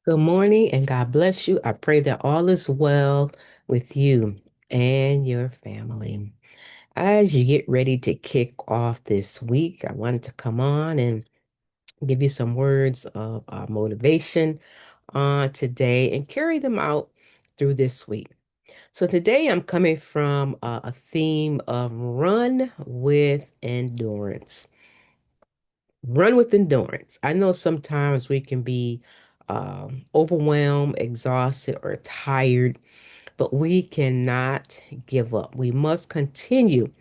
Good morning and God bless you. I pray that all is well with you and your family. As you get ready to kick off this week, I wanted to come on and give you some words of motivation today and carry them out through this week. So today I'm coming from a theme of run with endurance. Run with endurance. I know sometimes we can be overwhelmed, exhausted, or tired, but we cannot give up. We must continue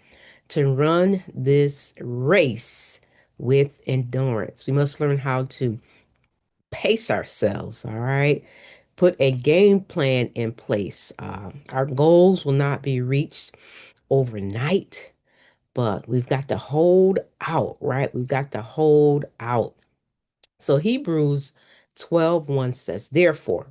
to run this race with endurance. We must learn how to pace ourselves, all right? Put a game plan in place. Our goals will not be reached overnight, but we've got to hold out, right? We've got to hold out. So Hebrews 12:1 says, therefore,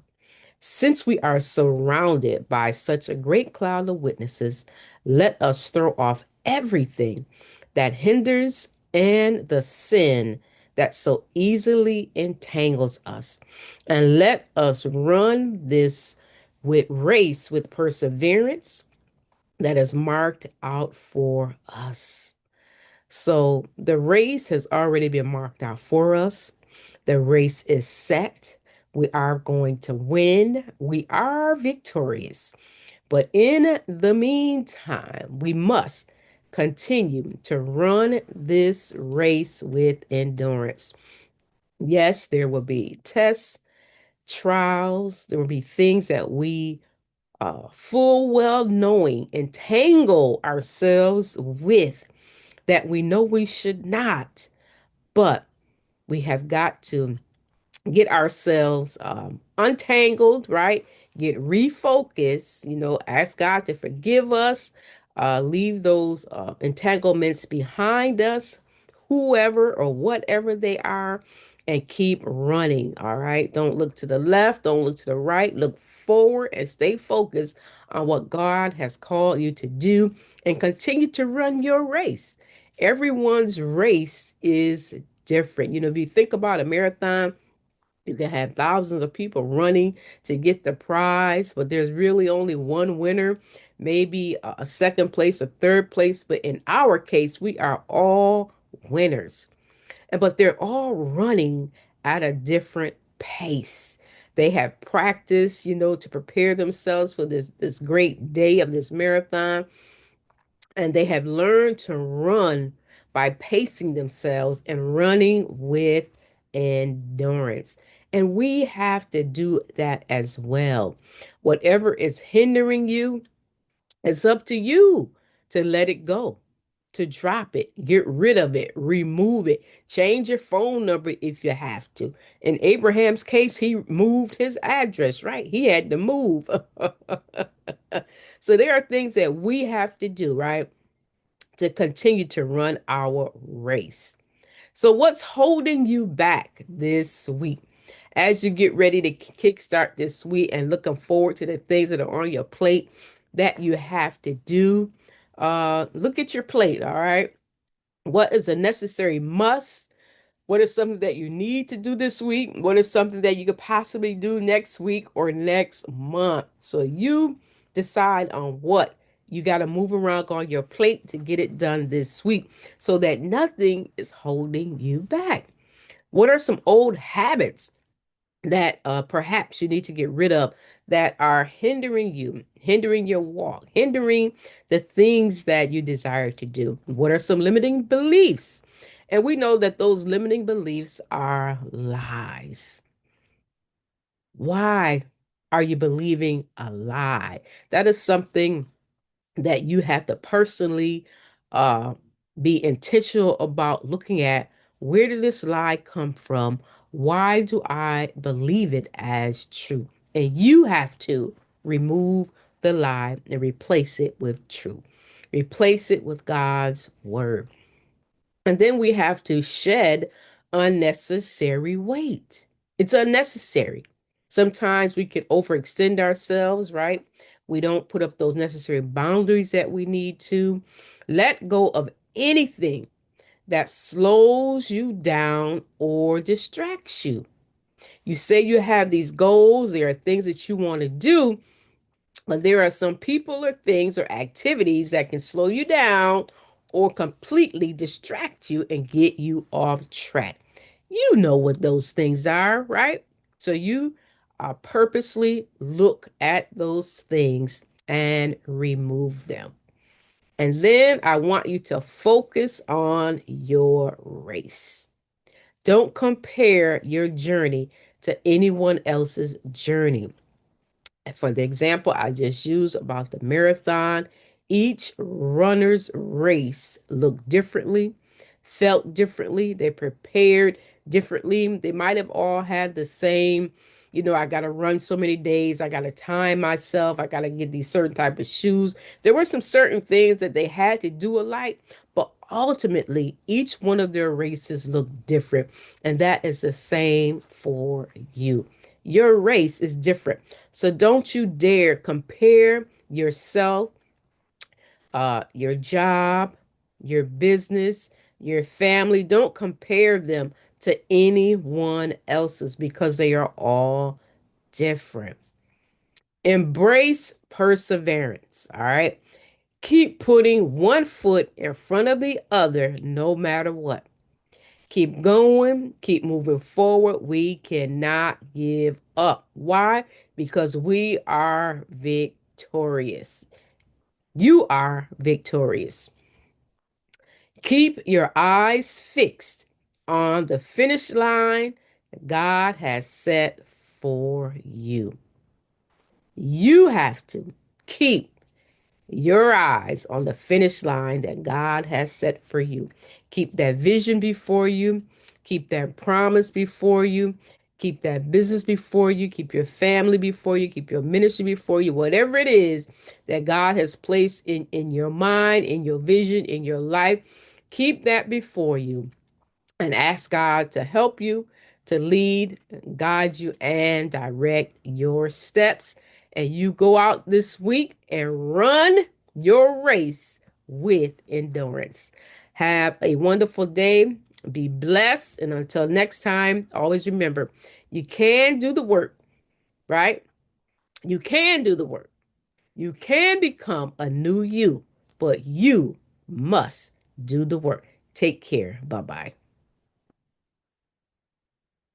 since we are surrounded by such a great cloud of witnesses, let us throw off everything that hinders and the sin that so easily entangles us. And let us run this with race with perseverance that is marked out for us. So the race has already been marked out for us. The race is set. We are going to win. We are victorious. But in the meantime, we must continue to run this race with endurance. Yes, there will be tests, trials, there will be things that we full well knowing entangle ourselves with that we know we should not, but we have got to get ourselves untangled, right? Get refocused, ask God to forgive us, leave those entanglements behind us, whoever or whatever they are, and keep running, all right? Don't look to the left, don't look to the right, look forward and stay focused on what God has called you to do and continue to run your race. Everyone's race is different. If you think about a marathon, you can have thousands of people running to get the prize, but there's really only one winner, maybe a second place, a third place. But in our case, we are all winners. But they're all running at a different pace. They have practiced, to prepare themselves for this great day of this marathon, and they have learned to run by pacing themselves and running with endurance. And we have to do that as well. Whatever is hindering you, it's up to you to let it go, to drop it, get rid of it, remove it, change your phone number if you have to. In Abraham's case, he moved his address, right? He had to move. So there are things that we have to do, right, to continue to run our race. So, what's holding you back this week as you get ready to kickstart this week and looking forward to the things that are on your plate that you have to do? Look at your plate, all right? What is a necessary must? What is something that you need to do this week? What is something that you could possibly do next week or next month? So you decide on what you got to move around on your plate to get it done this week so that nothing is holding you back. What are some old habits that perhaps you need to get rid of that are hindering you, hindering your walk, hindering the things that you desire to do? What are some limiting beliefs? And we know that those limiting beliefs are lies. Why are you believing a lie? That is something that you have to personally uh, be intentional about looking at. Where did this lie come from? Why do I believe it as true? And you have to remove the lie and replace it with truth. Replace it with God's word. And then we have to shed unnecessary weight. It's unnecessary. Sometimes we can overextend ourselves, right? We don't put up those necessary boundaries that we need to. Let go of anything that slows you down or distracts you. You say you have these goals, there are things that you want to do, but there are some people or things or activities that can slow you down or completely distract you and get you off track. You know what those things are, right? So you purposely look at those things and remove them. And then I want you to focus on your race. Don't compare your journey to anyone else's journey. For the example I just used about the marathon, each runner's race looked differently, felt differently, they prepared differently. They might have all had the same, I got to run so many days, I got to time myself, I got to get these certain type of shoes. There were some certain things that they had to do alike, but ultimately each one of their races looked different, and that is the same for you. Your race is different. So don't you dare compare yourself, your job, your business, your family. Don't compare them to anyone else's because they are all different. Embrace perseverance. All right. Keep putting one foot in front of the other no matter what. Keep going, keep moving forward. We cannot give up. Why? Because we are victorious. You are victorious. Keep your eyes fixed on the finish line God has set for you. You have to keep your eyes on the finish line that God has set for you. Keep that vision before you. Keep that promise before you. Keep that business before you. Keep your family before you. Keep your ministry before you. Whatever it is that God has placed in your mind, in your vision, in your life, keep that before you and ask God to help you, to lead, guide you, and direct your steps. And you go out this week and run your race with endurance. Have a wonderful day. Be blessed. And until next time, always remember you can do the work, right? You can do the work. You can become a new you, but you must do the work. Take care. Bye bye.